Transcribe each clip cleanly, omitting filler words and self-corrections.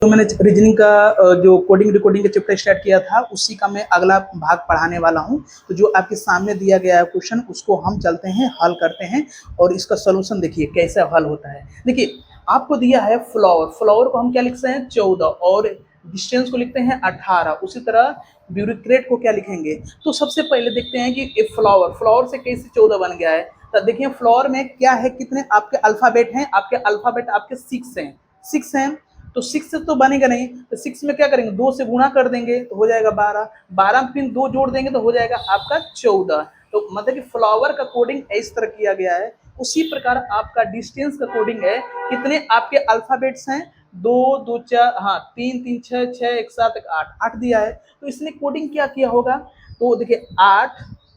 तो मैंने रीजनिंग का जो कोडिंग रिकॉर्डिंग का चैप्टर स्टार्ट किया था उसी का मैं अगला भाग पढ़ाने वाला हूं। तो जो आपके सामने दिया गया है क्वेश्चन उसको हम चलते हैं हल करते हैं और इसका सोल्यूशन देखिए कैसे हल होता है। देखिए आपको दिया है फ्लावर, फ्लावर को हम क्या लिखते हैं 14 और डिस्टेंस को लिखते हैं 18। उसी तरह ब्यूरोक्रेट को क्या लिखेंगे। तो सबसे पहले देखते हैं कि फ्लावर फ्लावर से कैसे 14 बन गया है। तो देखिए फ्लावर में क्या है, कितने आपके अल्फाबेट हैं, आपके अल्फाबेट आपके 6 हैं, 6 हैं। तो 6 से तो बनेगा नहीं, तो 6 में क्या करेंगे 2 से गुणा कर देंगे तो हो जाएगा 12, 12 में फिर 2 जोड़ देंगे तो हो जाएगा आपका 14। तो मतलब कि फ्लावर का कोडिंग इस तरह किया गया है। उसी प्रकार आपका डिस्टेंस का कोडिंग है, कितने आपके अल्फाबेट्स हैं 2 2 4 हाँ 3 3 6 6 1 7 1 8 8 दिया है। तो इसने कोडिंग क्या किया होगा, तो देखिए 8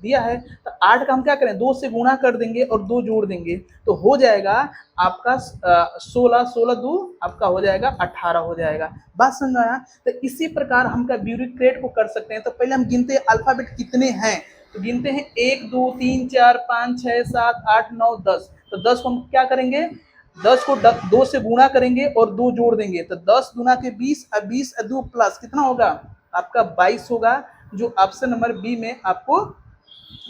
दिया है तो 8 का हम क्या करें 2 से गुणा कर देंगे और 2 जोड़ देंगे तो हो जाएगा आपका 16 16 2 आपका हो जाएगा 18 हो जाएगा। बात समझ में आया। तो इसी प्रकार हम का ब्यूरोक्रेट को कर सकते हैं। तो पहले हम गिनते हैं अल्फाबेट कितने हैं, तो गिनते हैं 1 2 3 4 5 6 7 8 9 10। तो 10 को हम क्या करेंगे 10 को 2 से गुणा करेंगे और 2 जोड़ देंगे तो 10 गुना के 20 और 20 2 प्लस कितना होगा आपका 22 होगा, जो ऑप्शन नंबर बी में आपको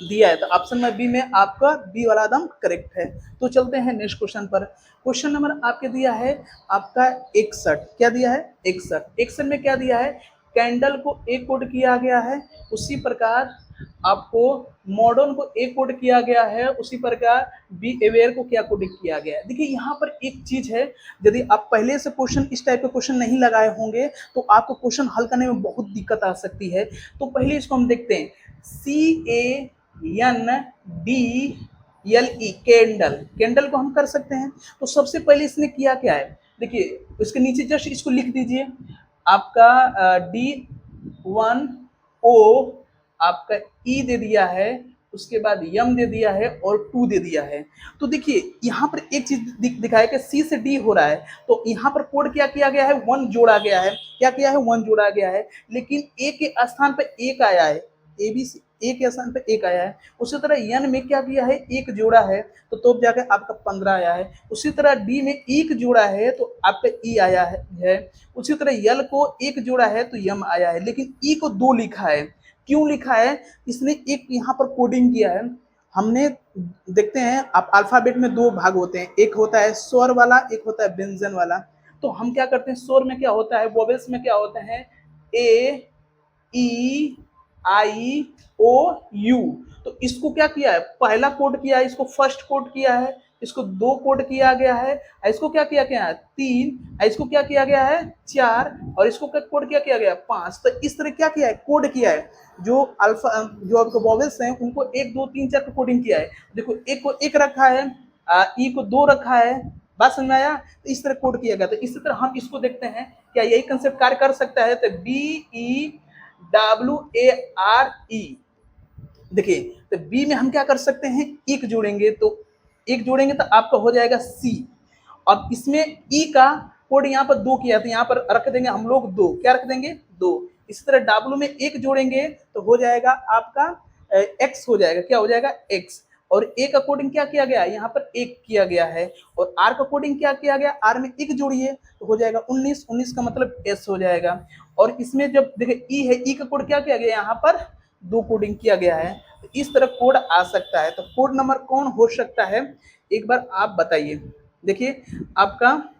दिया है। तो ऑप्शन नंबर बी में आपका बी वाला एकदम करेक्ट है। तो चलते हैं नेक्स्ट क्वेश्चन पर। क्वेश्चन नंबर आपके दिया है आपका 61, क्या दिया है 61। 61 में क्या दिया है, कैंडल को एक कोड किया गया है, उसी प्रकार आपको मॉडर्न को एक कोड किया गया है, उसी प्रकार बी अवेयर को क्या कोडिंग किया गया है। देखिए यहाँ पर एक चीज है, यदि आप पहले से क्वेश्चन इस टाइप के क्वेश्चन नहीं लगाए होंगे तो आपको क्वेश्चन हल करने में बहुत दिक्कत आ सकती है। तो पहले इसको हम देखते हैं, CANDLE कैंडल, कैंडल को हम कर सकते हैं। तो सबसे पहले इसने किया क्या है, देखिए इसके नीचे जस्ट इसको लिख दीजिए आपका D1O आपका E दे दिया है, उसके बाद यम दे दिया है और 2 दे दिया है। तो देखिए यहाँ पर एक चीज दिखाया कि सी से डी हो रहा है, तो यहाँ पर कोड क्या किया गया है 1 जोड़ा गया है, क्या किया है 1 जोड़ा गया है, लेकिन ए के स्थान पर 1 आया है, ए बी सी ए के स्थान पर 1 आया है। उसी तरह यन में क्या किया है 1 जोड़ा है तो जाकर आपका 15 आया है। उसी तरह डी में 1 जोड़ा है तो आपका ई आया है। उसी तरह यल को 1 जोड़ा है तो यम आया है, लेकिन ई को 2 लिखा है। क्यों लिखा है, इसने एक यहाँ पर कोडिंग किया है। हमने देखते हैं आप अल्फाबेट में 2 भाग होते हैं, एक होता है स्वर वाला, एक होता है व्यंजन वाला। तो हम क्या करते हैं स्वर में क्या होता है, वोवेल्स में क्या होते हैं ए ई आई ओ यू। तो इसको क्या किया है पहला कोड किया है, इसको फर्स्ट कोड किया है, इसको 2 कोड किया गया है, इसको क्या किया गया है 3, इसको क्या किया गया है 4 और इसको क्या कोड क्या किया गया है 5। तो इस तरह क्या किया है कोड किया है, जो अल्फा जो आपके वॉवेल्स हैं उनको 1 2 3 4 का कोडिंग किया है। देखो एक को 1 रखा है, ई को 2 रखा है, बात समझ में आया। तो इस तरह कोड किया गया। तो इसी तरह हम इसको देखते हैं क्या यही कंसेप्ट कार्य कर सकता है। तो BEWARE, देखिए तो बी में हम क्या कर सकते हैं एक जोड़ेंगे तो आपका हो जाएगा सी। अब इसमें ई का कोड यहाँ पर 2 किया तो यहाँ पर रख देंगे हम लोग 2, क्या रख देंगे 2। इसी तरह डब्ल्यू में 1 जोड़ेंगे तो हो जाएगा आपका एक्स हो जाएगा, क्या हो जाएगा एक्स। और ए का कोडिंग क्या किया गया यहाँ पर 1 किया गया है, और आर का कोडिंग क्या किया गया आर में 1 जोड़िए तो हो जाएगा 19, 19 का मतलब एस हो जाएगा। और इसमें जब देखिए ई है, ई का कोड क्या किया गया यहाँ पर 2 कोडिंग किया गया है। तो इस तरह कोड आ सकता है। तो कोड नंबर कौन हो सकता है एक बार आप बताइए। देखिए आपका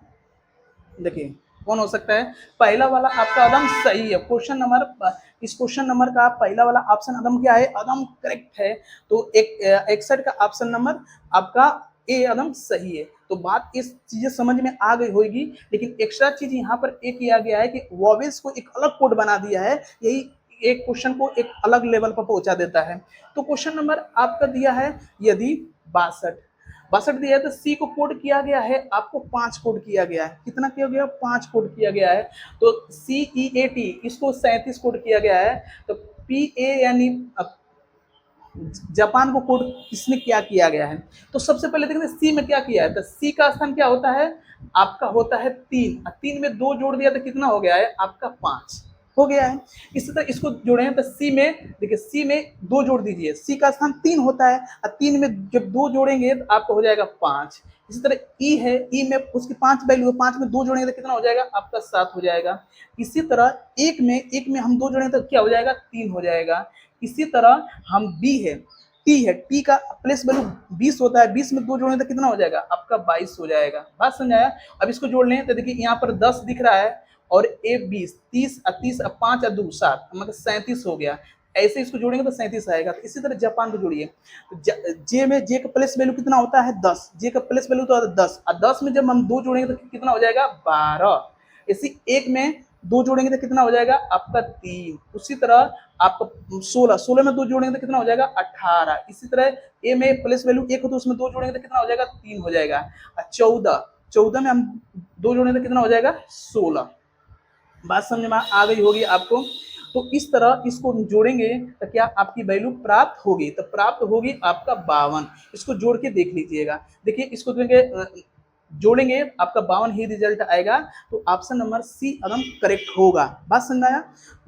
देखिए कौन हो सकता है, पहला वाला आपका एकदम सही है। क्वेश्चन नंबर इस क्वेश्चन नंबर का पहला वाला ऑप्शन एकदम क्या है एकदम करेक्ट है। तो 61 का ऑप्शन नंबर आपका ए एकदम सही है। तो बात इस चीजें समझ में आ गई होगी, लेकिन एक्स्ट्रा चीज यहाँ पर एक किया गया है कि वॉवेल्स को एक अलग कोड बना दिया है, यही एक क्वेश्चन को एक अलग लेवल पर पहुंचा देता है। तो क्वेश्चन नंबर आपका दिया है यदि 62 62 दिया है तो सी को कोड किया गया है आपको 5 कोड किया गया है, कितना किया गया 5 कोड किया गया है। तो CEAT इसको 37 कोड किया गया है। तो PA यानी जापान को कोड इसमें क्या किया गया है। तो सबसे पहले देखते हैं सी में क्या किया है। तो सी का स्थान क्या होता है आपका होता है 3, 3 में 2 जोड़ दिया तो कितना हो गया है आपका 5। हो गया है। इसी तरह इसको जोड़े तो सी में देखिए, सी में 2 जोड़ दीजिए, सी का स्थान 3 होता है और 3 में जब 2 जोड़ेंगे तो आपका हो जाएगा 5। इसी तरह ई है, ई में उसकी 5 वैल्यू है, 5 में 2 जोड़ेंगे तो कितना हो जाएगा आपका 7 हो जाएगा। इसी तरह एक में हम 2 जोड़ेंगे तो क्या हो जाएगा 3 हो जाएगा। इसी तरह हम बी है, टी है, टी का प्लेस वैल्यू 20 होता है, 20 में 2 जोड़ेंगे तो कितना हो जाएगा आपका 22 हो जाएगा। बात समझाया। अब इसको जोड़ लें तो देखिए यहाँ पर 10 दिख रहा है और ए 20, 30 और 30 और 5 और 2 7 मतलब 37 हो गया। ऐसे इसको जोड़ेंगे तो 37 आएगा। तो इसी तरह जापान को जोड़िए, जे में जे का प्लेस वैल्यू कितना होता है 10, जे का प्लेस वैल्यू तो 10 और 10 में जब हम 2 जोड़ेंगे तो कितना हो जाएगा 12। इसी एक में 2 जोड़ेंगे तो कितना हो जाएगा आपका 3। उसी तरह आपका 16, 16 में 2 जोड़ेंगे तो कितना हो जाएगा 18। इसी तरह ए में प्लेस वैल्यू 1 हो तो उसमें 2 जोड़ेंगे तो कितना हो जाएगा 3 हो जाएगा। 14, 14 में हम 2 जोड़ेंगे तो कितना हो जाएगा 16। बात समझ में आ गई होगी आपको। तो इस तरह इसको जोड़ेंगे तो क्या आपकी वैल्यू प्राप्त होगी, तो प्राप्त होगी आपका 52। इसको जोड़ के देख लीजिएगा। देखिए इसको जोड़ेंगे आपका 52 ही रिजल्ट आएगा। तो ऑप्शन नंबर सी एकदम करेक्ट होगा। बात समझ आया।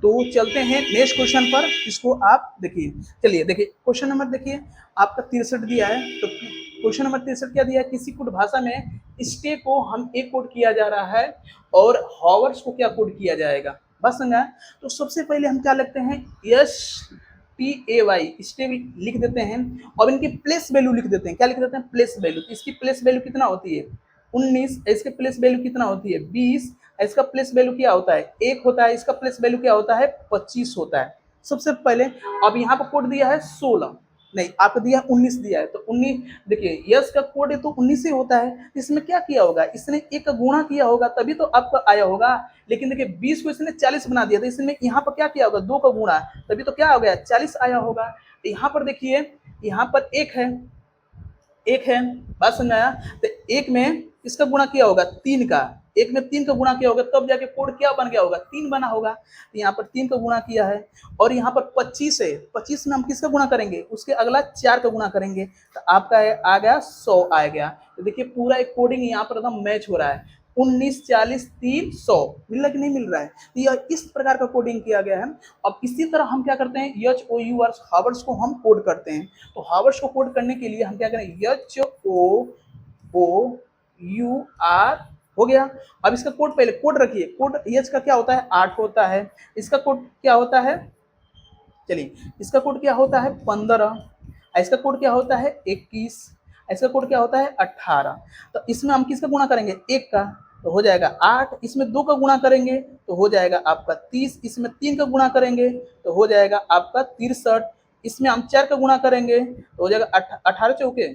तो चलते हैं नेक्स्ट क्वेश्चन पर, इसको आप देखिए। चलिए देखिए क्वेश्चन नंबर देखिए आपका 63 दिया है। तो क्वेश्चन नंबर 63 क्या दिया है, किसी कोड भाषा में स्टे को हम ए कोड किया जा रहा है और हॉवर्स को क्या कोड किया जाएगा। बस समझा। तो सबसे पहले हम क्या लिखते हैं, S T A Y stay लिख देते हैं और इनकी प्लेस वैल्यू लिख देते हैं। क्या लिख देते हैं प्लेस वैल्यू। इसकी प्लेस वैल्यू कितना होती है 19, इसके प्लेस वैल्यू कितना होती है 20, इसका प्लेस वैल्यू क्या होता है 1 होता है, इसका प्लेस वैल्यू क्या होता है 25 होता है। सबसे पहले अब यहाँ पर कोड दिया है 16, नहीं आपको दिया 19 दिया है, तो 19 देखिए यस का कोड है तो 19 ही होता है। इसमें क्या किया होगा, इसने 1 का गुणा किया होगा तभी तो आपका आया होगा। लेकिन देखिए 20 को इसने 40 बना दिया, तो इसमें यहाँ पर क्या किया होगा 2 का गुणा, तभी तो क्या हो गया 40 आया होगा। तो यहाँ पर देखिए यहाँ पर 1 है, 1 है। बात समझाया। तो 1 में इसका गुणा किया होगा 3 का, 1 में 3 का गुणा किया होगा तब जाके कोड क्या बन गया होगा 3 बना होगा। तो यहाँ पर 3 का गुणा किया है और यहाँ पर 25 है, 25 में हम किसका गुणा करेंगे उसके अगला 4 का गुणा करेंगे तो आपका आ गया 100 आ गया। तो देखिए पूरा एक कोडिंग यहाँ पर एकदम मैच हो रहा है। 19, 40, 3, 100 मिल रहा कि नहीं मिल रहा है। तो यह इस प्रकार का कोडिंग किया गया है। अब इसी तरह हम क्या करते हैं H O U R hours को हम कोड करते हैं। तो हावर्स को कोड करने के लिए हम क्या करें एच ओ यू आर हो गया। अब इसका कोड पहले कोड रखिए, कोड एच का क्या होता है 8 होता है, इसका कोड क्या होता है चलिए इसका कोड क्या होता है 15, इसका कोड क्या होता है 21, इसका कोड क्या होता है 18। तो इसमें हम किसका गुणा करेंगे 1 का तो हो जाएगा 8, इसमें 2 का गुणा करेंगे तो हो जाएगा आपका 30, इसमें 3 का गुणा करेंगे तो हो जाएगा आपका 63, इसमें हम 4 का गुणा करेंगे तो हो जाएगा 18 चौके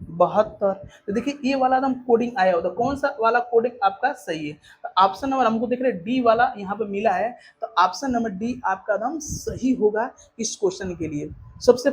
72। तो देखिए ये वाला एकदम कोडिंग आया होता, कौन सा वाला कोडिंग आपका सही है। तो ऑप्शन नंबर हमको देख रहे हैं डी वाला यहाँ पे मिला है, तो ऑप्शन नंबर डी आपका एकदम सही होगा इस क्वेश्चन के लिए। सबसे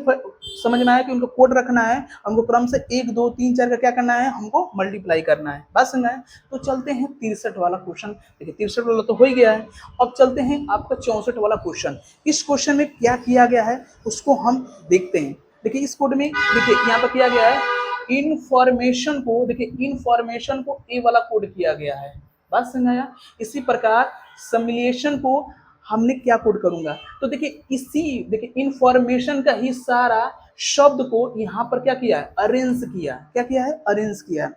समझ में आया कि उनको कोड रखना है, हमको क्रम से 1 2 3 4 का क्या करना है हमको मल्टीप्लाई करना है। बात समझ आए। तो चलते हैं 63 वाला क्वेश्चन। देखिए 63 वाला तो हो ही गया है। अब चलते हैं आपका 64 वाला क्वेश्चन। इस क्वेश्चन में क्या किया गया है उसको हम देखते हैं। देखिए इस कोड में देखिए यहाँ पर किया गया है इनफॉर्मेशन को, देखिए इनफॉर्मेशन को ए वाला कोड किया गया है। बात समझाया। इसी प्रकार समिलेशन को हमने क्या कोड करूंगा, तो देखिए इसी देखिए इनफॉर्मेशन का ही सारा शब्द को यहाँ पर क्या किया है अरेंज किया। क्या किया है अरेंज किया।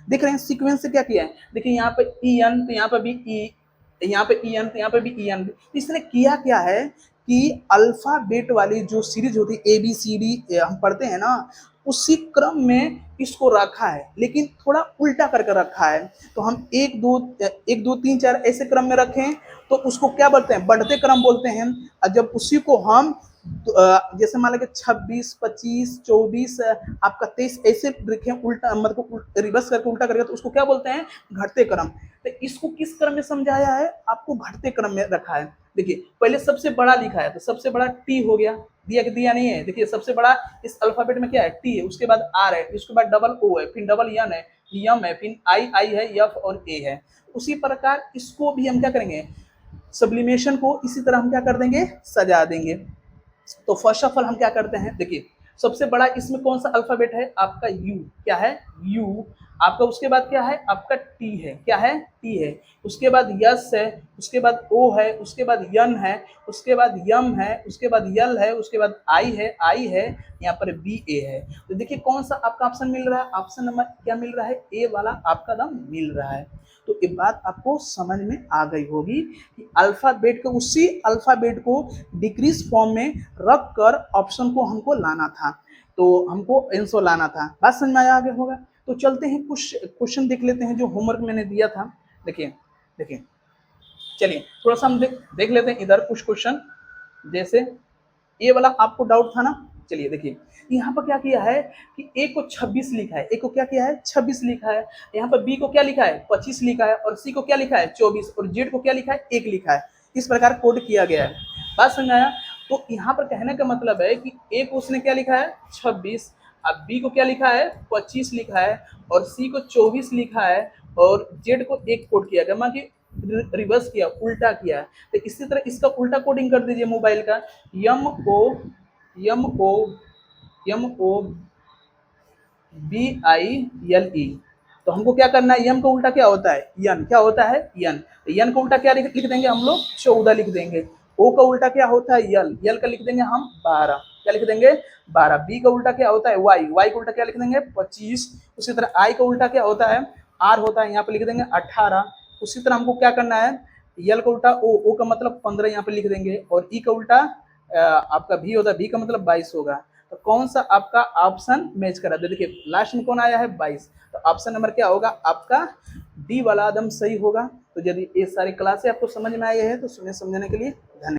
देख रहे हैं सीक्वेंस से क्या किया है, देखिए यहाँ पे ई एन तो यहाँ पर भी ई, यहाँ पे ई एन तो यहाँ पे भी ई एन। इसने किया क्या है कि अल्फाबेट वाली जो सीरीज होती है ए बी सी डी हम पढ़ते हैं ना, उसी क्रम में इसको रखा है लेकिन थोड़ा उल्टा करके रखा है। तो हम 1 2 3 4 ऐसे क्रम में रखें तो उसको क्या बोलते हैं बढ़ते क्रम बोलते हैं। और जब उसी को हम जैसे मान लीजिए 26 25 24 आपका 23 ऐसे रखें उल्टा मतलब रिवर्स करके उल्टा करके तो उसको क्या बोलते हैं घटते क्रम। तो इसको किस क्रम में समझाया है आपको घटते क्रम में रखा है। देखिए पहले सबसे बड़ा लिखा है तो सबसे बड़ा टी हो गया, दिया कि दिया नहीं है। देखिए सबसे बड़ा इस अल्फाबेट में क्या है टी है, उसके बाद आर है, उसके बाद डबल ओ है, फिर डबल एन है, यम है, फिर आई है, एफ और ए है। उसी प्रकार इसको भी हम क्या करेंगे सब्लिमेशन को इसी तरह हम क्या कर देंगे सजा देंगे। तो फर्स्ट ऑफ ऑल हम क्या करते हैं देखिए सबसे बड़ा इसमें कौन सा अल्फाबेट है? आपका यू। क्या है? यू। आपका उसके बाद क्या है? आपका टी है। क्या है? टी है। उसके बाद यस है, उसके बाद ओ है, उसके बाद यन है, उसके बाद यम है, उसके बाद यल है, उसके बाद आई है, यहाँ पर बी ए है। तो देखिए कौन सा आपका ऑप्शन मिल रहा है? ऑप्शन नंबर क्या मिल रहा है? ए वाला आपका दाम मिल रहा है। तो ये बात आपको समझ में आ गई होगी कि अल्फाबेट को, उसी अल्फाबेट को डिक्रीज फॉर्म में रख कर ऑप्शन को हमको लाना था, तो हमको आंसर लाना था। बात समझ में आ गया होगा। तो चलते हैं कुछ क्वेश्चन देख लेते हैं जो होमवर्क मैंने दिया था। देखिए देखिए, चलिए थोड़ा सा हम देख लेते हैं इधर कुछ क्वेश्चन। जैसे ये वाला आपको डाउट था ना, चलिए देखिए यहाँ पर क्या किया है कि ए को 26 लिखा है, ए को क्या किया है? 26 लिखा है। यहाँ पर बी को क्या लिखा है? 25 लिखा है, और सी को क्या लिखा है? 24, और जेड को क्या लिखा है? 1 लिखा है। इस प्रकार कोड किया गया है। बात समझ आया? तो यहाँ पर कहने का मतलब है कि ए को उसने क्या लिखा है? 26, अब बी को क्या लिखा है? 25 लिखा है, और सी को 24 लिखा है, और जेड को 1 कोड किया गया, मतलब रिवर्स किया, उल्टा किया। तो इसी तरह इसका उल्टा कोडिंग कर दीजिए मोबाइल का, यम ओ यम ओ यम O B I L E. तो हमको क्या करना है? यम का उल्टा क्या होता है? यन। क्या होता है? यन। तो यन का उल्टा क्या लिख देंगे हम लोग? 14 लिख देंगे। ओ का उल्टा क्या होता है? यल। यल का लिख देंगे हम 12। क्या लिख देंगे? 12। बी का उल्टा क्या होता है? वाई। वाई का उल्टा क्या लिख देंगे? 25। उसी तरह आई का उल्टा क्या होता है? आर होता है, यहाँ पे लिख देंगे 18। उसी तरह हमको क्या करना है? यल का उल्टा ओ, ओ का मतलब 15 यहाँ पे लिख देंगे, और ई का उल्टा आपका भी होता है, भी का मतलब 22 होगा। तो कौन सा आपका ऑप्शन मैच करा? देखिए लास्ट में कौन आया है? 22। तो ऑप्शन नंबर क्या होगा आपका? डी वाला एकदम सही होगा। तो यदि ये सारी क्लासें आपको समझ में आई है तो सुनने समझने के लिए धन्यवाद।